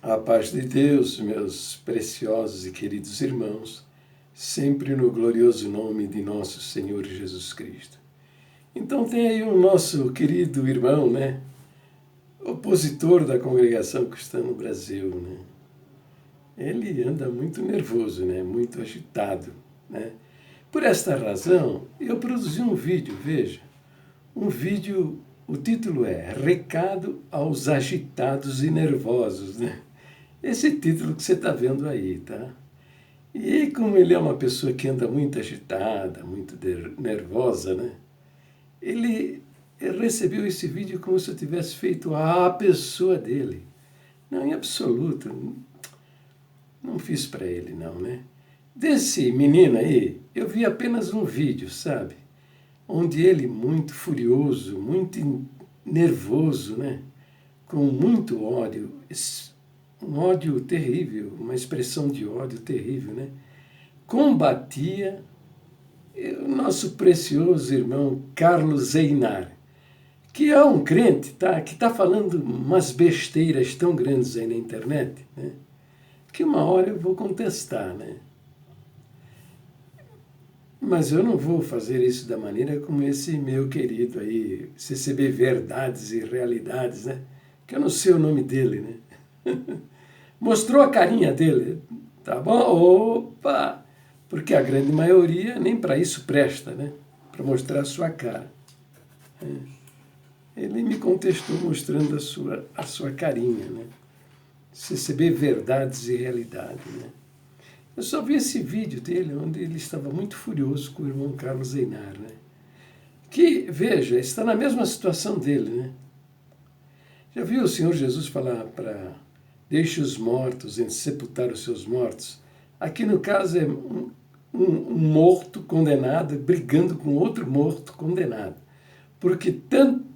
A paz de Deus, meus preciosos e queridos irmãos, sempre no glorioso nome de nosso Senhor Jesus Cristo. Então tem aí o nosso querido irmão, né? Opositor da congregação cristã no Brasil, né? Ele anda muito nervoso, né? Muito agitado, né? Por esta razão, eu produzi um vídeo, veja. Um vídeo, o título é Recado aos Agitados e Nervosos, né? Esse título que você está vendo aí, tá? E como ele é uma pessoa que anda muito agitada, muito nervosa, né? Ele recebeu esse vídeo como se eu tivesse feito a pessoa dele. Não, em absoluto, não fiz para ele não, né? Desse menino aí, eu vi apenas um vídeo, sabe? Onde ele, muito furioso, muito nervoso, né? Com muito ódio, um ódio terrível, uma expressão de ódio terrível, né? Combatia o nosso precioso irmão Carlos Einar, que é um crente, tá? Que está falando umas besteiras tão grandes aí na internet, né? Que uma hora eu vou contestar, né? Mas eu não vou fazer isso da maneira como esse meu querido aí, CCB Verdades e Realidades, né? Que eu não sei o nome dele, né? Mostrou a carinha dele, tá bom? Opa! Porque a grande maioria nem para isso presta, né? Para mostrar a sua cara. Ele me contestou mostrando a sua carinha, né? CCB Verdades e Realidades, né? Eu só vi esse vídeo dele, onde ele estava muito furioso com o irmão Carlos Einar, né? Que, veja, está na mesma situação dele, né? Já viu o Senhor Jesus falar para deixe os mortos em sepultar os seus mortos? Aqui no caso é um morto condenado brigando com outro morto condenado. Porque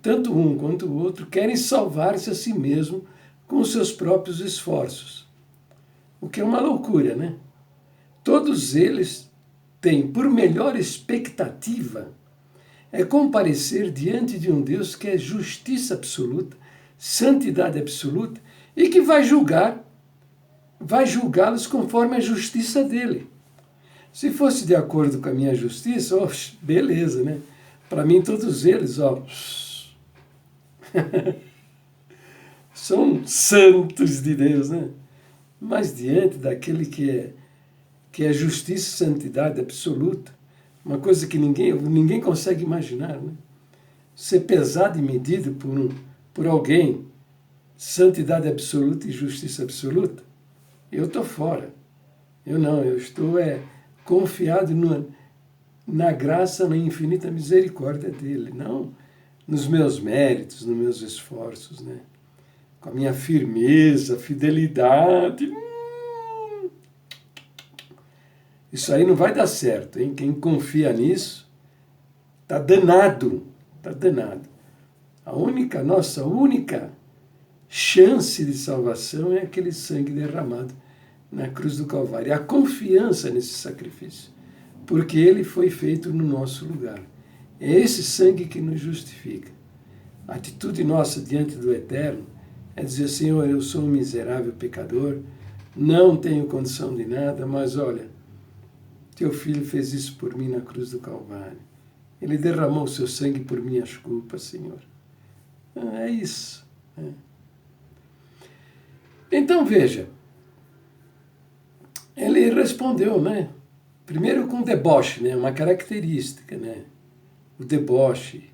tanto um quanto o outro querem salvar-se a si mesmo com os seus próprios esforços. O que é uma loucura, né? Todos eles têm por melhor expectativa é comparecer diante de um Deus que é justiça absoluta, santidade absoluta, e que vai julgá-los conforme a justiça dele. Se fosse de acordo com a minha justiça, oh, beleza, né? Para mim todos eles, ó, são santos de Deus, né? Mas diante daquele que é justiça e santidade absoluta, uma coisa que ninguém consegue imaginar, né? Ser pesado e medido por alguém, santidade absoluta e justiça absoluta, eu estou fora. Eu estou confiado na graça, na infinita misericórdia dele, não nos meus méritos, nos meus esforços, né? Com a minha firmeza, fidelidade. Isso aí não vai dar certo, hein? Quem confia nisso está danado, está danado. Nossa única chance de salvação é aquele sangue derramado na cruz do Calvário. A confiança nesse sacrifício, porque ele foi feito no nosso lugar. É esse sangue que nos justifica. A atitude nossa diante do Eterno é dizer, Senhor, eu sou um miserável pecador, não tenho condição de nada, mas olha, teu filho fez isso por mim na cruz do Calvário. Ele derramou o seu sangue por minhas culpas, Senhor. É isso. Então, veja, ele respondeu, né? Primeiro com deboche, né? Uma característica, né? O deboche,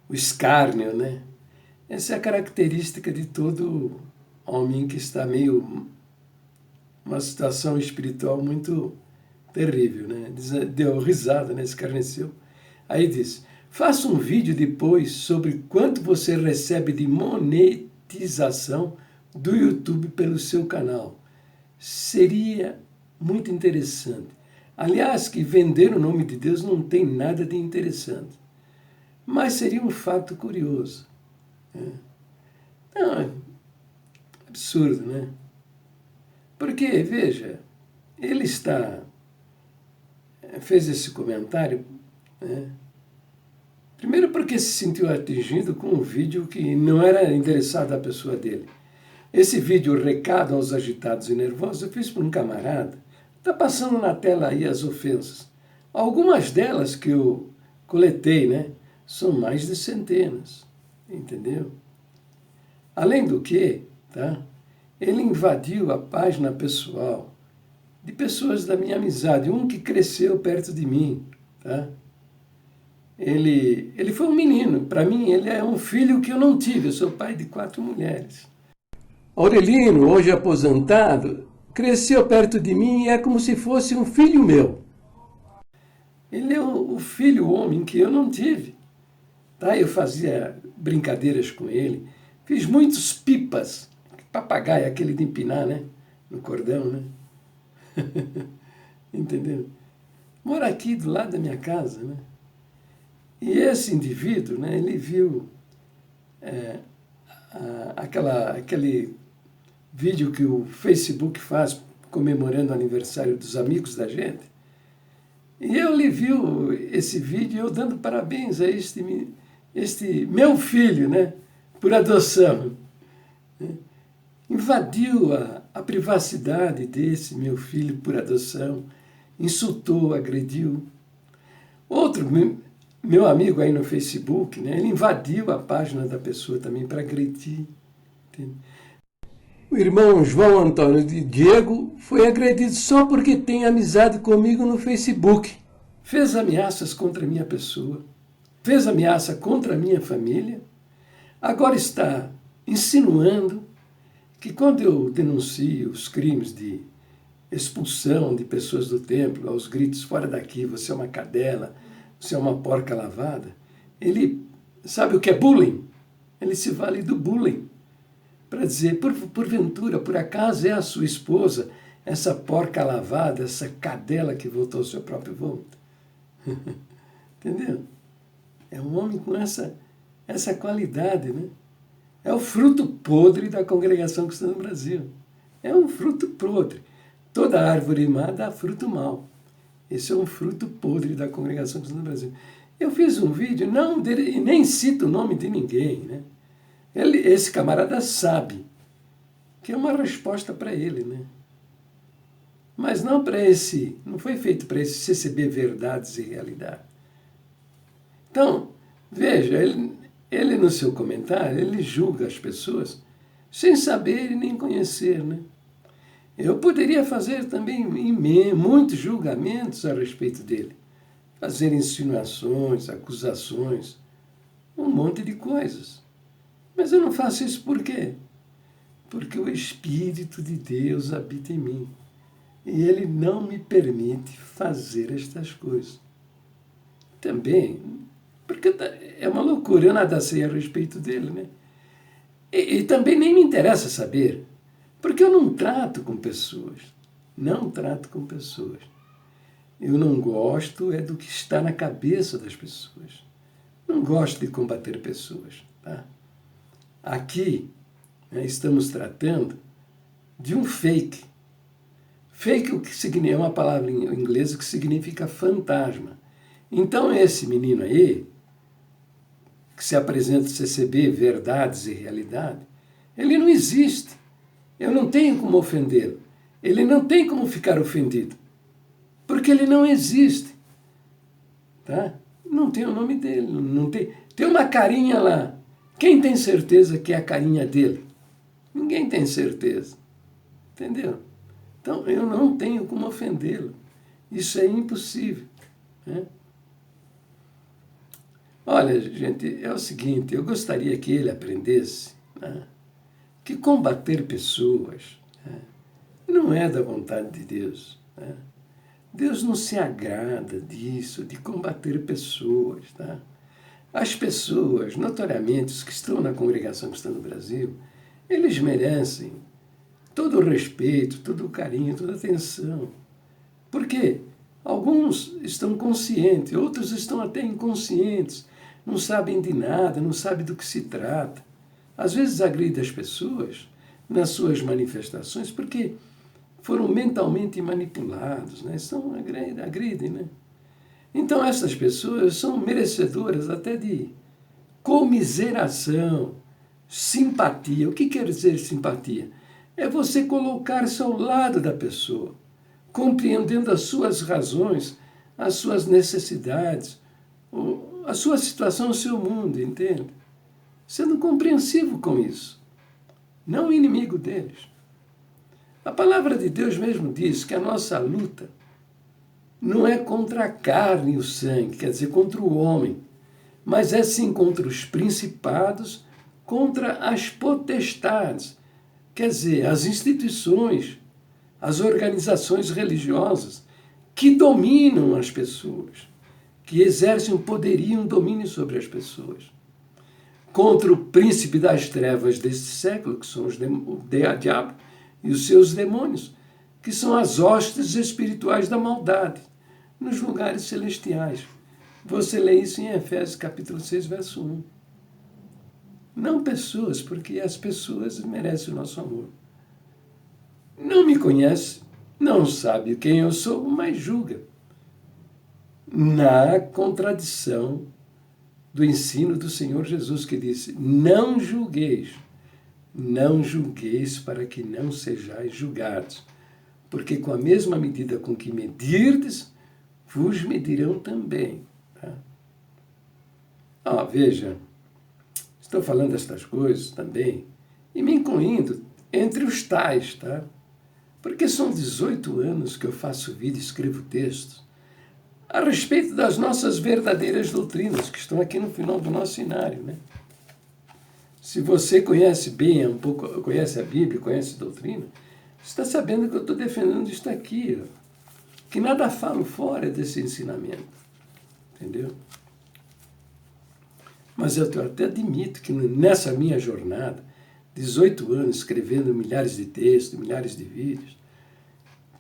o escárnio, né? Essa é a característica de todo homem que está meio uma situação espiritual muito terrível, né? Deu risada, né? Escarneceu. Aí diz, faça um vídeo depois sobre quanto você recebe de monetização do YouTube pelo seu canal. Seria muito interessante. Aliás, que vender o nome de Deus não tem nada de interessante. Mas seria um fato curioso. Não, é absurdo, né? Porque, veja, ele fez esse comentário, né? Primeiro porque se sentiu atingido com um vídeo que não era interessado à pessoa dele. Esse vídeo, Recado aos Agitados e Nervosos, eu fiz para um camarada. Está passando na tela aí as ofensas. Algumas delas que eu coletei, né? São mais de centenas, entendeu? Além do que, tá? Ele invadiu a página pessoal de pessoas da minha amizade, um que cresceu perto de mim, tá? Ele foi um menino, para mim ele é um filho que eu não tive, eu sou pai de 4 mulheres. Aurelino, hoje aposentado, cresceu perto de mim e é como se fosse um filho meu. Ele é o filho homem que eu não tive. Tá? Eu fazia brincadeiras com ele, fiz muitos pipas, papagaio, aquele de empinar, né? No cordão, né? Entendeu? Mora aqui do lado da minha casa, né? E esse indivíduo, né, ele viu aquele vídeo que o Facebook faz comemorando o aniversário dos amigos da gente. E ele viu esse vídeo eu dando parabéns a este meu filho, né, por adoção. Invadiu a privacidade desse meu filho por adoção, insultou, agrediu. Outro meu amigo aí no Facebook, né, ele invadiu a página da pessoa também para agredir. Entende? O irmão João Antônio de Diego foi agredido só porque tem amizade comigo no Facebook. Fez ameaças contra a minha pessoa, fez ameaça contra a minha família, agora está insinuando que quando eu denuncio os crimes de expulsão de pessoas do templo, aos gritos, fora daqui, você é uma cadela, você é uma porca lavada, ele sabe o que é bullying? Ele se vale do bullying para dizer, porventura, por acaso é a sua esposa, essa porca lavada, essa cadela que voltou ao seu próprio vômito. Entendeu? É um homem com essa qualidade, né? É o fruto podre da congregação cristã no Brasil. É um fruto podre. Toda árvore má dá fruto mau. Esse é um fruto podre da congregação cristã no Brasil. Eu fiz um vídeo, não dele, nem cito o nome de ninguém, né? Esse camarada sabe que é uma resposta para ele, né? Mas não foi feito para esse CCB Verdades e Realidade. Então, veja, ele no seu comentário, ele julga as pessoas sem saber e nem conhecer, né? Eu poderia fazer também muitos julgamentos a respeito dele, fazer insinuações, acusações, um monte de coisas. Mas eu não faço isso por quê? Porque o Espírito de Deus habita em mim. E Ele não me permite fazer estas coisas. Também, porque é uma loucura, eu nada sei a respeito dele, né? E também nem me interessa saber, porque eu não trato com pessoas. Não trato com pessoas. Eu não gosto é do que está na cabeça das pessoas. Não gosto de combater pessoas, tá? Aqui, né, estamos tratando de um fake. Fake é uma palavra em inglês que significa fantasma. Então esse menino aí, que se apresenta CCB, Verdades e Realidade, ele não existe. Eu não tenho como ofendê-lo. Ele não tem como ficar ofendido. Porque ele não existe. Tá? Não tem o nome dele. Não tem uma carinha lá. Quem tem certeza que é a carinha dele? Ninguém tem certeza. Entendeu? Então, eu não tenho como ofendê-lo. Isso é impossível. Né? Olha, gente, é o seguinte, eu gostaria que ele aprendesse, né, que combater pessoas, né, não é da vontade de Deus. Né? Deus não se agrada disso, de combater pessoas. Tá? As pessoas, notoriamente, os que estão na congregação cristã no Brasil, eles merecem todo o respeito, todo o carinho, toda a atenção. Por quê? Alguns estão conscientes, outros estão até inconscientes, não sabem de nada, não sabem do que se trata. Às vezes agridem as pessoas nas suas manifestações porque foram mentalmente manipulados, né? Agridem, né? Então essas pessoas são merecedoras até de comiseração, Simpatia. O que quer dizer simpatia? É você colocar-se ao lado da pessoa, compreendendo as suas razões, as suas necessidades, a sua situação, o seu mundo, entende? Sendo compreensivo com isso, não inimigo deles. A palavra de Deus mesmo diz que a nossa luta não é contra a carne e o sangue, quer dizer, contra o homem, mas é sim contra os principados, contra as potestades, quer dizer, as instituições, as organizações religiosas que dominam as pessoas, que exercem um poderio e um domínio sobre as pessoas. Contra o príncipe das trevas deste século, que são o diabo e os seus demônios, que são as hostes espirituais da maldade, nos lugares celestiais. Você lê isso em Efésios capítulo 6, verso 1. Não pessoas, porque as pessoas merecem o nosso amor. Não me conhece, não sabe quem eu sou, mas julga. Na contradição do ensino do Senhor Jesus, que disse: não julgueis para que não sejais julgados, porque com a mesma medida com que medirdes, vos medirão também. Tá? Veja, estou falando estas coisas também e me incluindo entre os tais, tá? Porque são 18 anos que eu faço vídeo e escrevo textos a respeito das nossas verdadeiras doutrinas, que estão aqui no final do nosso cenário, né? Se você conhece bem, conhece a Bíblia, conhece a doutrina, você está sabendo que eu estou defendendo isso aqui, ó, que nada falo fora desse ensinamento, entendeu? Mas eu até admito que nessa minha jornada, 18 anos escrevendo milhares de textos, milhares de vídeos,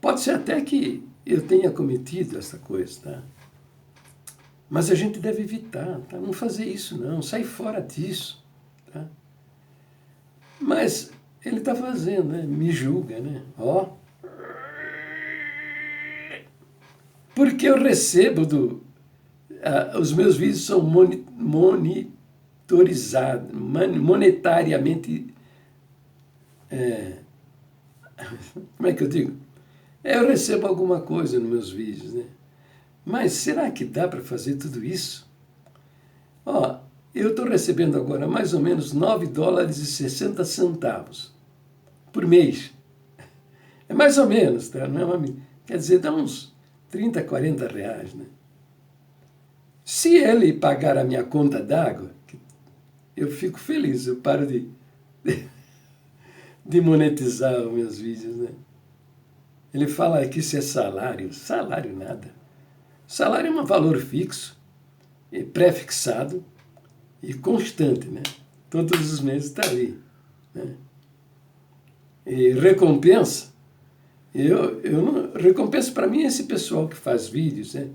pode ser até que eu tenha cometido essa coisa, tá? Mas a gente deve evitar, tá? Não fazer isso não, sai fora disso, tá? Mas ele está fazendo, né? Me julga, né? Ó. Porque eu recebo os meus vídeos são monitorizados, monetariamente... como é que eu digo? Eu recebo alguma coisa nos meus vídeos, né? Mas será que dá para fazer tudo isso? Ó, eu estou recebendo agora mais ou menos $9,60 por mês. É mais ou menos, tá? Não é quer dizer, dá uns 30, 40 reais, né? Se ele pagar a minha conta d'água, eu fico feliz, eu paro de monetizar os meus vídeos, né? Ele fala que isso é salário. Salário nada. Salário é um valor fixo, pré-fixado e constante, né? Todos os meses está ali, né? E recompensa, recompensa para mim é esse pessoal que faz vídeos, né?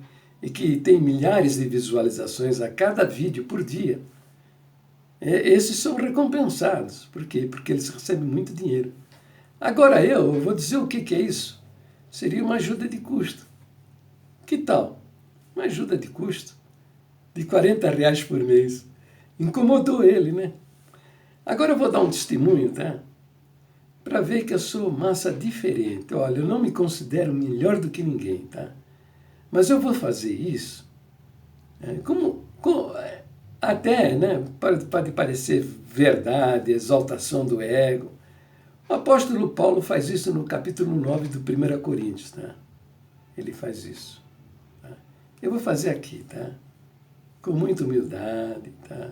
E que tem milhares de visualizações a cada vídeo por dia. Esses são recompensados. Por quê? Porque eles recebem muito dinheiro. Agora eu vou dizer o que é isso. Seria uma ajuda de custo. Que tal? Uma ajuda de custo de 40 reais por mês. Incomodou ele, né? Agora eu vou dar um testemunho, tá? Para ver que eu sou massa diferente. Olha, eu não me considero melhor do que ninguém, tá? Mas eu vou fazer isso até, né? Pode parecer verdade, exaltação do ego. O apóstolo Paulo faz isso no capítulo 9 do 1 Coríntios, tá? Ele faz isso. Tá? Eu vou fazer aqui, tá? Com muita humildade, tá?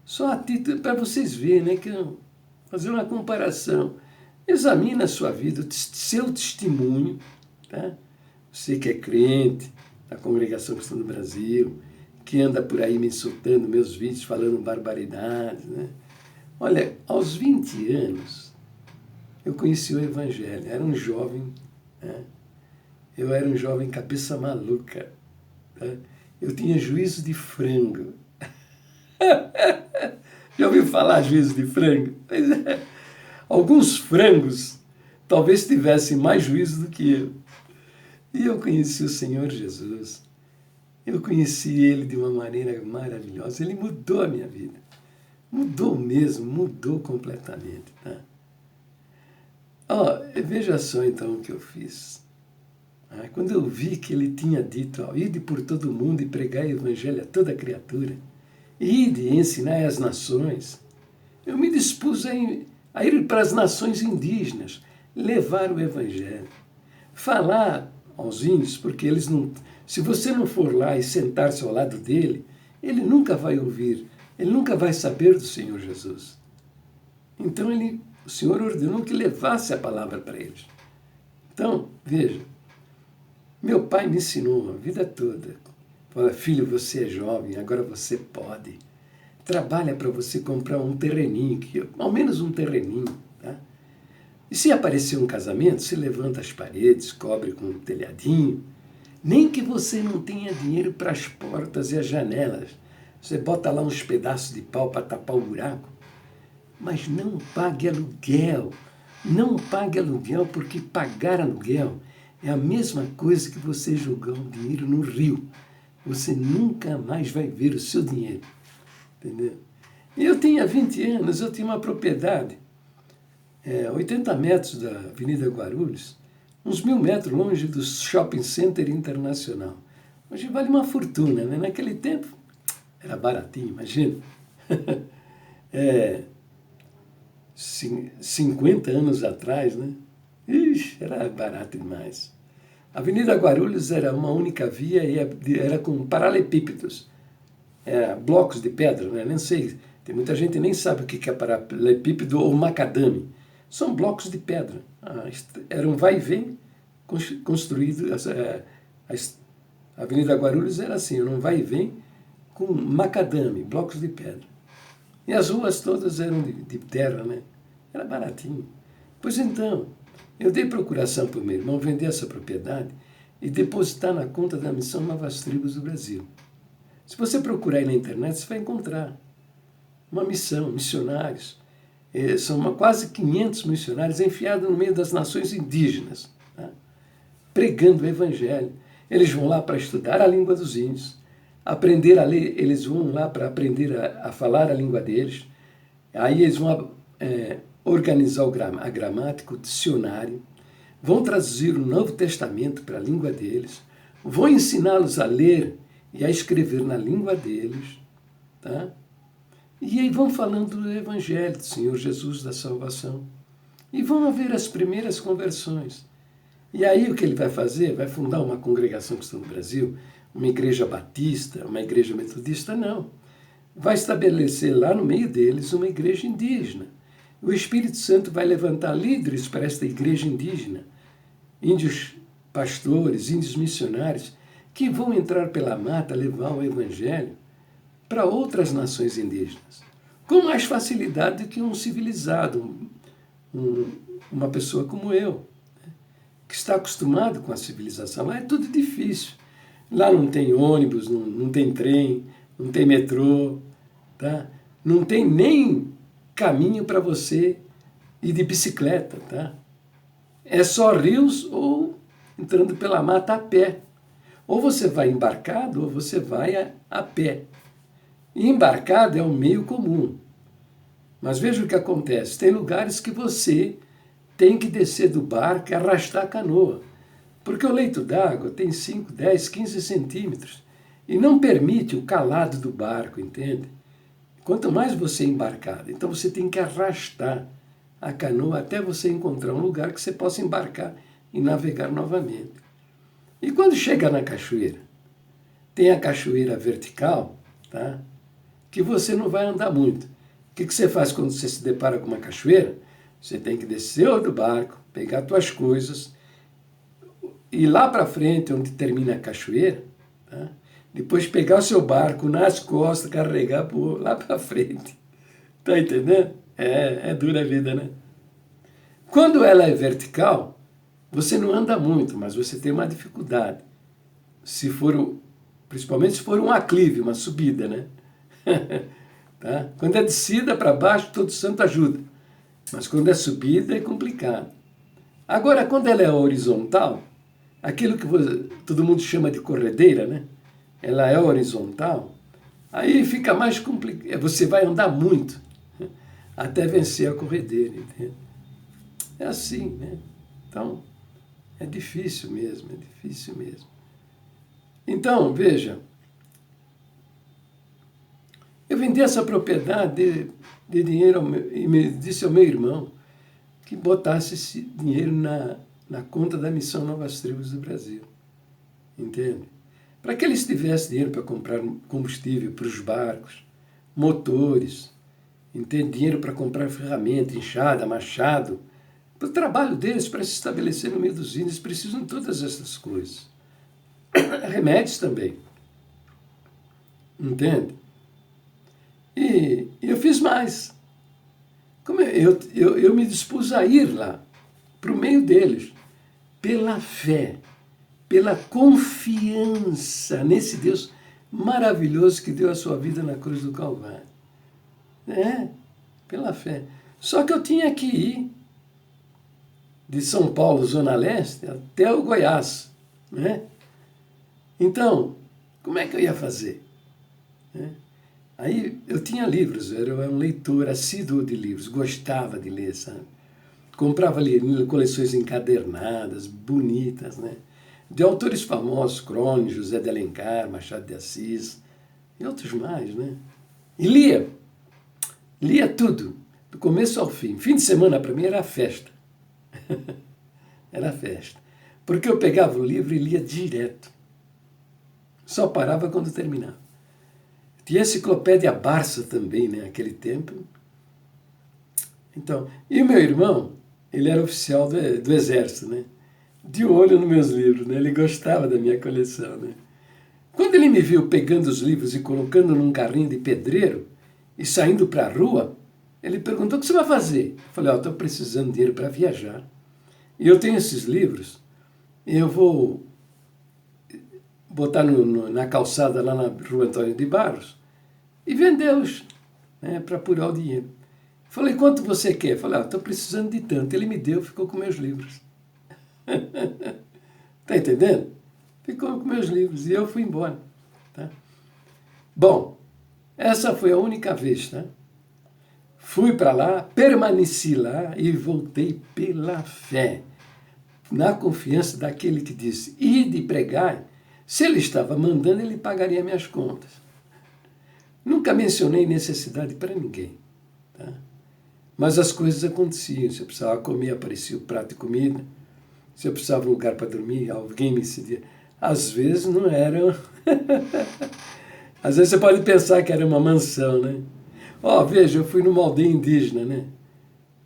Só a título para vocês verem, né? Fazer uma comparação. Examina a sua vida, seu testemunho, tá? Você que é crente da Congregação Cristã do Brasil, que anda por aí me insultando meus vídeos, falando barbaridades, né? Olha, aos 20 anos, eu conheci o Evangelho. Era um jovem, né? Eu era um jovem cabeça maluca. Tá? Eu tinha juízo de frango. Já ouviu falar juízo de frango? Pois é. Alguns frangos talvez tivessem mais juízo do que eu. E eu conheci o Senhor Jesus. Eu conheci Ele de uma maneira maravilhosa. Ele mudou a minha vida. Mudou mesmo, mudou completamente. Tá? Veja só então o que eu fiz. Quando eu vi que ele tinha dito, ide por todo mundo e pregai o evangelho a toda criatura, ide e ensinai as nações, eu me dispus a ir para as nações indígenas, levar o evangelho, falar aos índios, porque eles não... Se você não for lá e sentar-se ao lado dele, ele nunca vai ouvir, ele nunca vai saber do Senhor Jesus. Então o Senhor ordenou que levasse a palavra para eles. Então, veja, meu pai me ensinou a vida toda. Fala, filho, você é jovem, agora você pode. Trabalha para você comprar um terreninho, ao menos um terreninho. Tá? E se aparecer um casamento, se levanta as paredes, cobre com um telhadinho. Nem que você não tenha dinheiro para as portas e as janelas. Você bota lá uns pedaços de pau para tapar o buraco. Mas não pague aluguel. Não pague aluguel, porque pagar aluguel é a mesma coisa que você jogar um dinheiro no rio. Você nunca mais vai ver o seu dinheiro. Entendeu? Eu tinha 20 anos, eu tinha uma propriedade, 80 metros da Avenida Guarulhos, uns 1.000 metros longe do Shopping Center Internacional. Hoje vale uma fortuna, né? Naquele tempo era baratinho, imagina. 50 anos atrás, né? Ixi, era barato demais. A Avenida Guarulhos era uma única via e era com paralelepípedos, blocos de pedra, né? Nem sei, tem muita gente que nem sabe o que é paralelepípedo ou macadame. São blocos de pedra. Era um vai e vem construído. A Avenida Guarulhos era assim, era um vai e vem com macadame, blocos de pedra. E as ruas todas eram de terra, né? Era baratinho. Pois então, eu dei procuração para o meu irmão vender essa propriedade e depositar na conta da Missão Novas Tribos do Brasil. Se você procurar aí na internet, você vai encontrar uma missão, missionários. São quase 500 missionários enfiados no meio das nações indígenas, tá? Pregando o evangelho. Eles vão lá para estudar a língua dos índios, aprender a ler, eles vão lá para aprender a falar a língua deles. Aí eles vão organizar a gramática, o dicionário, vão traduzir o Novo Testamento para a língua deles, vão ensiná-los a ler e a escrever na língua deles, tá? E aí vão falando do Evangelho do Senhor Jesus, da salvação. E vão haver as primeiras conversões. E aí o que ele vai fazer? Vai fundar uma congregação cristã no Brasil, uma igreja batista, uma igreja metodista? Não. Vai estabelecer lá no meio deles uma igreja indígena. O Espírito Santo vai levantar líderes para esta igreja indígena, índios pastores, índios missionários, que vão entrar pela mata, levar o Evangelho para outras nações indígenas, com mais facilidade do que um civilizado, uma pessoa como eu, que está acostumado com a civilização. Lá é tudo difícil. Lá não tem ônibus, não tem trem, não tem metrô, tá? Não tem nem caminho para você ir de bicicleta, tá? É só rios ou entrando pela mata a pé. Ou você vai embarcado ou você vai a pé. E embarcado é um meio comum. Mas veja o que acontece. Tem lugares que você tem que descer do barco e arrastar a canoa. Porque o leito d'água tem 5, 10, 15 centímetros. E não permite o calado do barco, entende? Quanto mais você é embarcado, então você tem que arrastar a canoa até você encontrar um lugar que você possa embarcar e navegar novamente. E quando chega na cachoeira, tem a cachoeira vertical, tá? Que você não vai andar muito. O que você faz quando você se depara com uma cachoeira? Você tem que descer do barco, pegar suas coisas, ir lá para frente, onde termina a cachoeira, tá? Depois pegar o seu barco nas costas, carregar lá para frente. Tá entendendo? É dura a vida, né? Quando ela é vertical, você não anda muito, mas você tem uma dificuldade. Principalmente se for um aclive, uma subida, né? Tá? Quando é descida para baixo, todo santo ajuda. Mas quando é subida, é complicado. Agora, quando ela é horizontal, aquilo que todo mundo chama de corredeira, né? Ela é horizontal, aí fica mais complicado. Você vai andar muito. até vencer a corredeira, entende? É assim, né? Então, é difícil mesmo, é difícil mesmo. Então, veja, eu vendi essa propriedade de dinheiro e me disse ao meu irmão que botasse esse dinheiro na conta da Missão Novas Tribos do Brasil, entende? Para que eles tivessem dinheiro para comprar combustível para os barcos, motores, entende? Dinheiro para comprar ferramenta, enxada, machado, para o trabalho deles, para se estabelecer no meio dos índios, precisam de todas essas coisas. Remédios também, entende? E eu fiz mais. Como eu me dispus a ir lá, para o meio deles, pela fé, pela confiança nesse Deus maravilhoso que deu a sua vida na cruz do Calvário. Pela fé. Só que eu tinha que ir de São Paulo, Zona Leste, até o Goiás, né? Então, como é que eu ia fazer? Aí eu tinha livros, eu era um leitor assíduo de livros, gostava de ler, sabe? Comprava ali coleções encadernadas, bonitas, né? De autores famosos, Crônico, José de Alencar, Machado de Assis, e outros mais, né? E lia tudo, do começo ao fim. Fim de semana para mim era festa. Era festa. Porque eu pegava o livro e lia direto. Só parava quando terminava. Tinha a enciclopédia Barça também, né, naquele tempo. Então, e o meu irmão, ele era oficial do Exército, né? De olho nos meus livros, né? Ele gostava da minha coleção, né? Quando ele me viu pegando os livros e colocando num carrinho de pedreiro e saindo para a rua, ele perguntou: o que você vai fazer? Eu falei: estou precisando de dinheiro para viajar. E eu tenho esses livros, e eu vou botar na calçada lá na Rua Antônio de Barros e vendê-los, né, para apurar o dinheiro. Falei: quanto você quer? Falei: estou precisando de tanto. Ele me deu, ficou com meus livros. Está entendendo? Ficou com meus livros e eu fui embora. Tá? Bom, essa foi a única vez, tá? Fui para lá, permaneci lá e voltei pela fé, na confiança daquele que disse: ide pregar. Se ele estava mandando, ele pagaria minhas contas. Nunca mencionei necessidade para ninguém. Tá? Mas as coisas aconteciam. Se eu precisava comer, aparecia o prato de comida. Se eu precisava de um lugar para dormir, alguém me cedia. Às vezes não era... Às vezes você pode pensar que era uma mansão, né? Veja, eu fui numa aldeia indígena, né?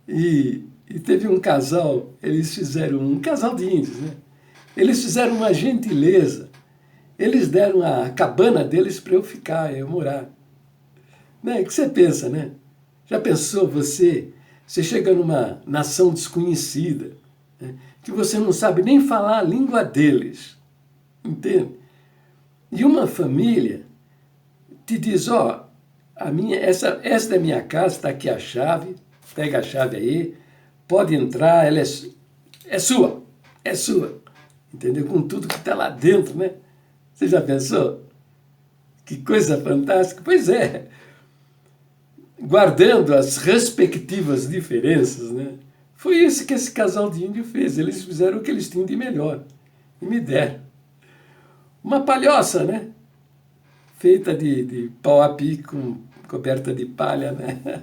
E teve um casal, eles fizeram... Um casal de índios, né? Eles fizeram uma gentileza. Eles deram a cabana deles para eu ficar, eu morar. Né? O que você pensa, né? Já pensou você chega numa nação desconhecida, né, que você não sabe nem falar a língua deles, entende? E uma família te diz: essa é a minha casa, está aqui a chave, pega a chave aí, pode entrar, ela é sua, entendeu? Com tudo que está lá dentro, né? Você já pensou? Que coisa fantástica! Pois é, guardando as respectivas diferenças, né? Foi isso que esse casal de índio fez. Eles fizeram o que eles tinham de melhor e me deram. Uma palhoça, né? Feita de pau a pico, coberta de palha, né?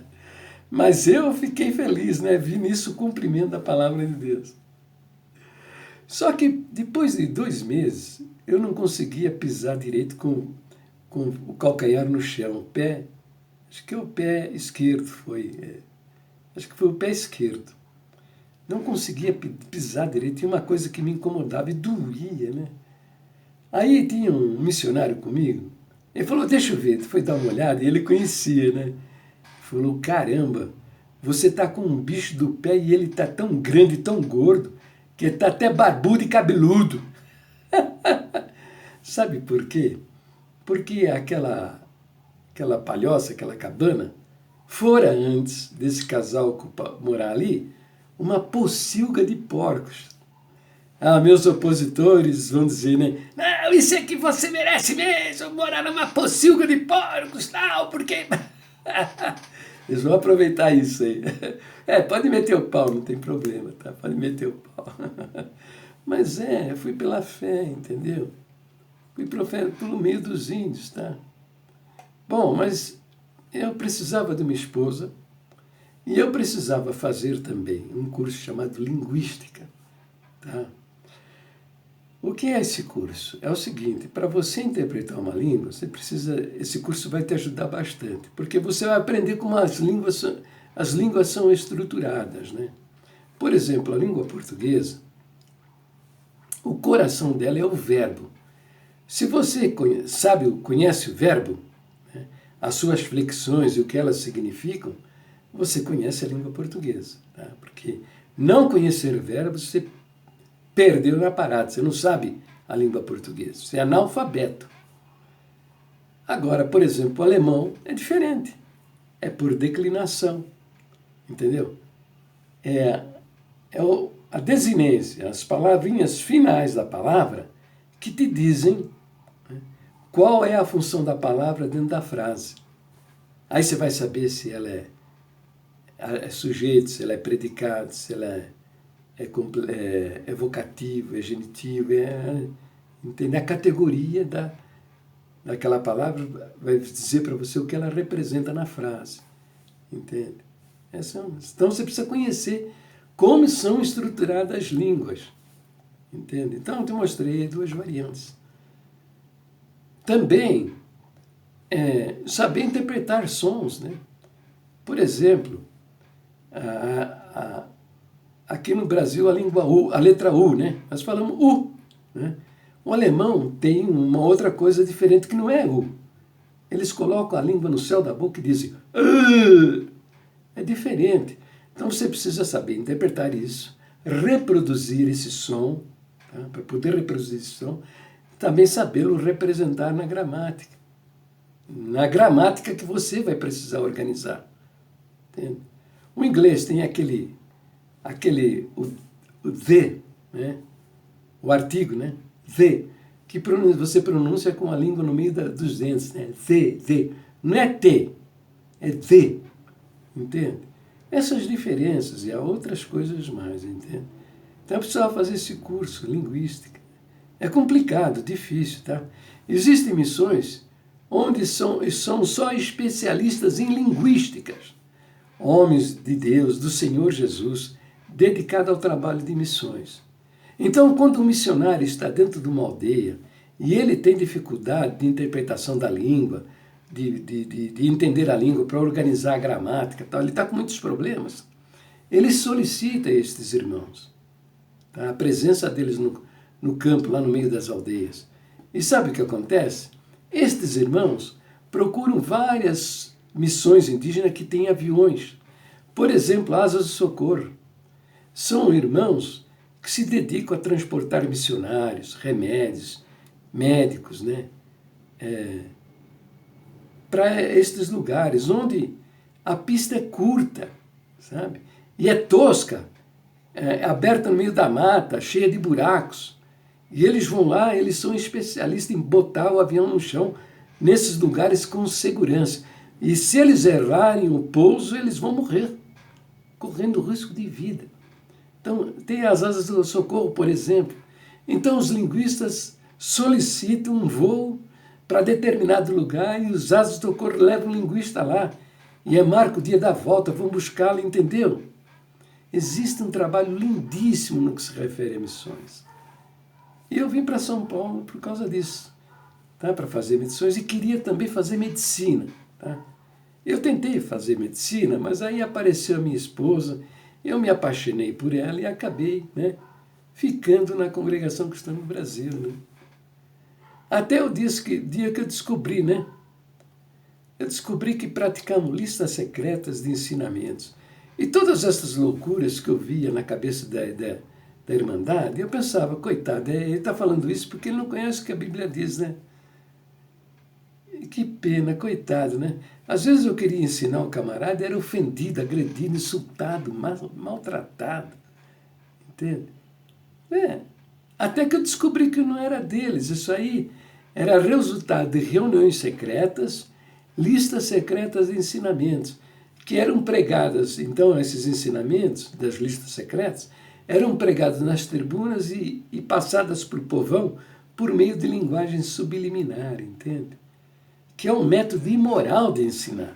Mas eu fiquei feliz, né? Vi nisso o cumprimento da palavra de Deus. Só que depois de 2 meses, eu não conseguia pisar direito com o calcanhar no chão. O pé, acho que o pé esquerdo foi. Acho que foi o pé esquerdo. Não conseguia pisar direito. Tinha uma coisa que me incomodava e doía, né? Aí tinha um missionário comigo. Ele falou: deixa eu ver. Foi dar uma olhada e ele conhecia, né? Falou: caramba, você tá com um bicho do pé e ele tá tão grande, tão gordo, que ele tá até barbudo e cabeludo. Sabe por quê? Porque aquela palhoça, aquela cabana, fora antes desse casal morar ali, uma pocilga de porcos. Meus opositores vão dizer, né? Não, isso é que você merece mesmo, morar numa pocilga de porcos, tal, porque... Eles vão aproveitar isso aí. Pode meter o pau, não tem problema, tá? Pode meter o pau. Mas eu fui pela fé, entendeu? Fui pelo meio dos índios, tá? Bom, mas eu precisava de uma esposa e eu precisava fazer também um curso chamado Linguística, tá? O que é esse curso? É o seguinte, para você interpretar uma língua, esse curso vai te ajudar bastante, porque você vai aprender como as línguas são estruturadas, né? Por exemplo, a língua portuguesa, o coração dela é o verbo. Se você conhece o verbo, né, as suas flexões e o que elas significam, você conhece a língua portuguesa, tá? Porque não conhecer o verbo, você perdeu na parada, você não sabe a língua portuguesa, você é analfabeto. Agora, por exemplo, o alemão é diferente, é por declinação, entendeu? A desinência, as palavrinhas finais da palavra que te dizem, né, qual é a função da palavra dentro da frase. Aí você vai saber se ela é sujeito, se ela é predicado, se ela é vocativo, é genitivo, entende? A categoria daquela palavra vai dizer para você o que ela representa na frase, entende? Então você precisa conhecer como são estruturadas as línguas, entende? Então eu te mostrei duas variantes. Também saber interpretar sons, né? Por exemplo, aqui no Brasil a letra U, né? Nós falamos U, né? O alemão tem uma outra coisa diferente que não é U. Eles colocam a língua no céu da boca e dizem é diferente. Então você precisa saber interpretar isso, reproduzir esse som, tá? Para poder reproduzir esse som, também sabê-lo representar na gramática. Na gramática que você vai precisar organizar. Entende? O inglês tem o the, né? O artigo, né? The, que você pronuncia com a língua no meio dos dentes, né? The. Não é T, é the. Entende? Essas diferenças e há outras coisas mais, entende? Então eu precisava fazer esse curso, linguística. É complicado, difícil, tá? Existem missões onde são só especialistas em linguísticas. Homens de Deus, do Senhor Jesus, dedicados ao trabalho de missões. Então, quando um missionário está dentro de uma aldeia e ele tem dificuldade de interpretação da língua, de entender a língua para organizar a gramática, tal, ele está com muitos problemas, ele solicita a estes irmãos, tá? A presença deles no campo, lá no meio das aldeias. E sabe o que acontece? Estes irmãos procuram várias missões indígenas que têm aviões. Por exemplo, Asas de Socorro. São irmãos que se dedicam a transportar missionários, remédios, médicos, né? Para estes lugares onde a pista é curta, sabe? E é tosca, aberta no meio da mata, cheia de buracos. E eles vão lá, eles são especialistas em botar o avião no chão nesses lugares com segurança. E se eles errarem o pouso, eles vão morrer, correndo risco de vida. Então, tem as Asas do Socorro, por exemplo. Então, os linguistas solicitam um voo para determinado lugar e os Asas do Socorro levam o linguista lá. E marca o dia da volta, vão buscá-lo, entendeu? Existe um trabalho lindíssimo no que se refere a missões. E eu vim para São Paulo por causa disso, tá? Para fazer missões e queria também fazer medicina, tá? Eu tentei fazer medicina, mas aí apareceu a minha esposa, eu me apaixonei por ela e acabei, né, ficando na Congregação Cristã no Brasil, né? Até o dia que eu descobri, né? Eu descobri que praticamos listas secretas de ensinamentos. E todas essas loucuras que eu via na cabeça da Irmandade, eu pensava, coitado, ele está falando isso porque ele não conhece o que a Bíblia diz, né? Que pena, coitado, né? Às vezes eu queria ensinar o camarada, era ofendido, agredido, insultado, maltratado. Entende? Até que eu descobri que não era deles. Isso aí era resultado de reuniões secretas, listas secretas de ensinamentos, que eram pregadas, então, esses ensinamentos das listas secretas, eram pregados nas tribunas e passadas para o povão por meio de linguagem subliminar, entende? Que é um método imoral de ensinar.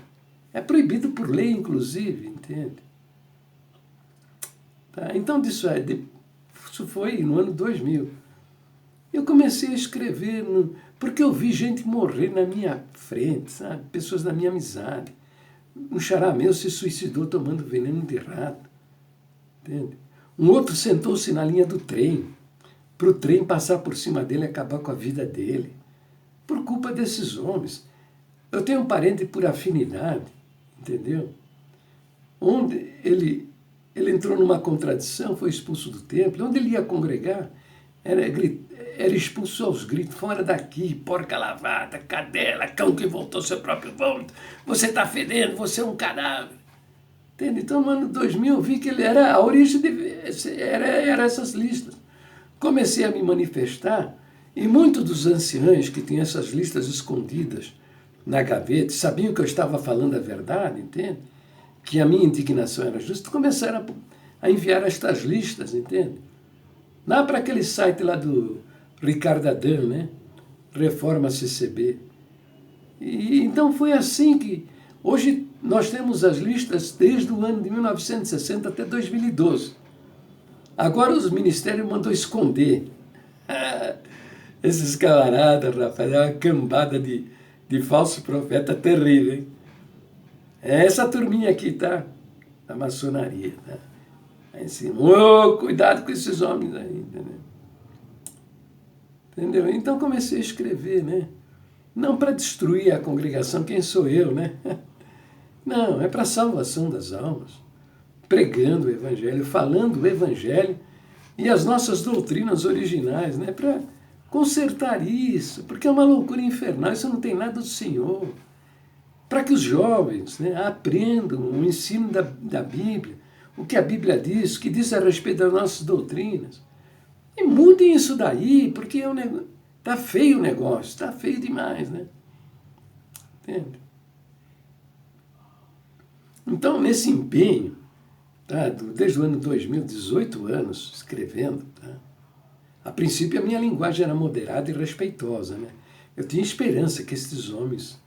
É proibido por lei, inclusive, entende? Tá? Então, isso foi no ano 2000. Eu comecei a escrever, porque eu vi gente morrer na minha frente, sabe? Pessoas da minha amizade. Um xará meu se suicidou tomando veneno de rato, entende? Um outro sentou-se na linha do trem, para o trem passar por cima dele e acabar com a vida dele, por culpa desses homens. Eu tenho um parente por afinidade, entendeu? Onde ele entrou numa contradição, foi expulso do templo, onde ele ia congregar, era expulso aos gritos, fora daqui, porca lavada, cadela, cão que voltou ao seu próprio vômito, você está fedendo, você é um cadáver. Entende? Então, no ano 2000, eu vi que ele era a origem, era essas listas. Comecei a me manifestar, e muitos dos anciãos que tinham essas listas escondidas na gaveta, sabiam que eu estava falando a verdade, entende? Que a minha indignação era justa, começaram a enviar estas listas, entende? Lá para aquele site lá do Ricardo Adam, né? Reforma CCB. E então foi assim que... Hoje nós temos as listas desde o ano de 1960 até 2012. Agora os ministérios mandam esconder. Esses camaradas, rapaz, é uma cambada de falso profeta terrível, hein? É essa turminha aqui, tá? Da maçonaria, tá? Aí assim, cuidado com esses homens aí, entendeu? Então comecei a escrever, né? Não para destruir a congregação, quem sou eu, né? Não, é para a salvação das almas. Pregando o Evangelho, falando o Evangelho e as nossas doutrinas originais, né? Para consertar isso, porque é uma loucura infernal, isso não tem nada do Senhor. Para que os jovens, né, aprendam o ensino da Bíblia, o que a Bíblia diz, o que diz a respeito das nossas doutrinas. E mudem isso daí, porque tá feio o negócio, tá feio demais, né? Entende? Então, nesse empenho, tá, desde o ano 2000, 18 anos escrevendo, tá? A princípio a minha linguagem era moderada e respeitosa, né? Eu tinha esperança que esses homens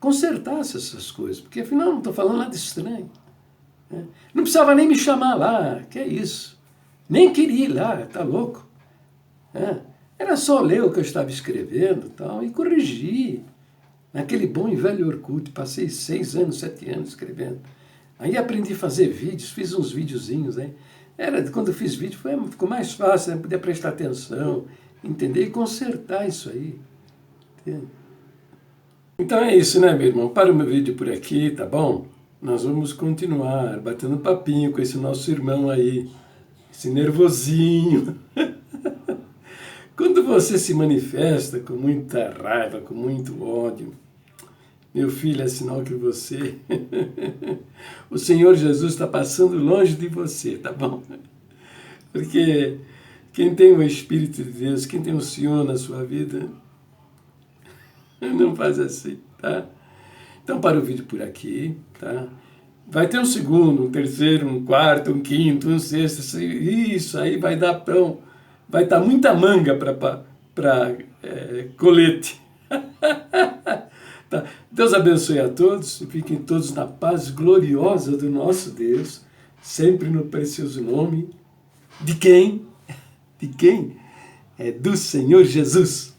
consertassem essas coisas, porque afinal não estou falando nada estranho. Né? Não precisava nem me chamar lá, que é isso. Nem queria ir lá, tá louco? Era só ler o que eu estava escrevendo tal, e corrigir. Naquele bom e velho Orkut, passei 6 anos, 7 anos escrevendo. Aí aprendi a fazer vídeos, fiz uns videozinhos aí. Quando eu fiz vídeo ficou mais fácil, né? Poder prestar atenção, entender e consertar isso aí. Entende? Então é isso, né, meu irmão? Para o meu vídeo por aqui, tá bom? Nós vamos continuar batendo papinho com esse nosso irmão aí, esse nervosinho. Quando você se manifesta com muita raiva, com muito ódio, meu filho, é sinal que você... o Senhor Jesus está passando longe de você, tá bom? Porque quem tem o Espírito de Deus, quem tem o Senhor na sua vida, não faz assim, tá? Então, para o vídeo por aqui, tá? Vai ter um segundo, um terceiro, um quarto, um quinto, um sexto, isso aí vai dar pão. Vai estar muita manga para colete. Tá. Deus abençoe a todos e fiquem todos na paz gloriosa do nosso Deus, sempre no precioso nome de quem? De quem? É do Senhor Jesus.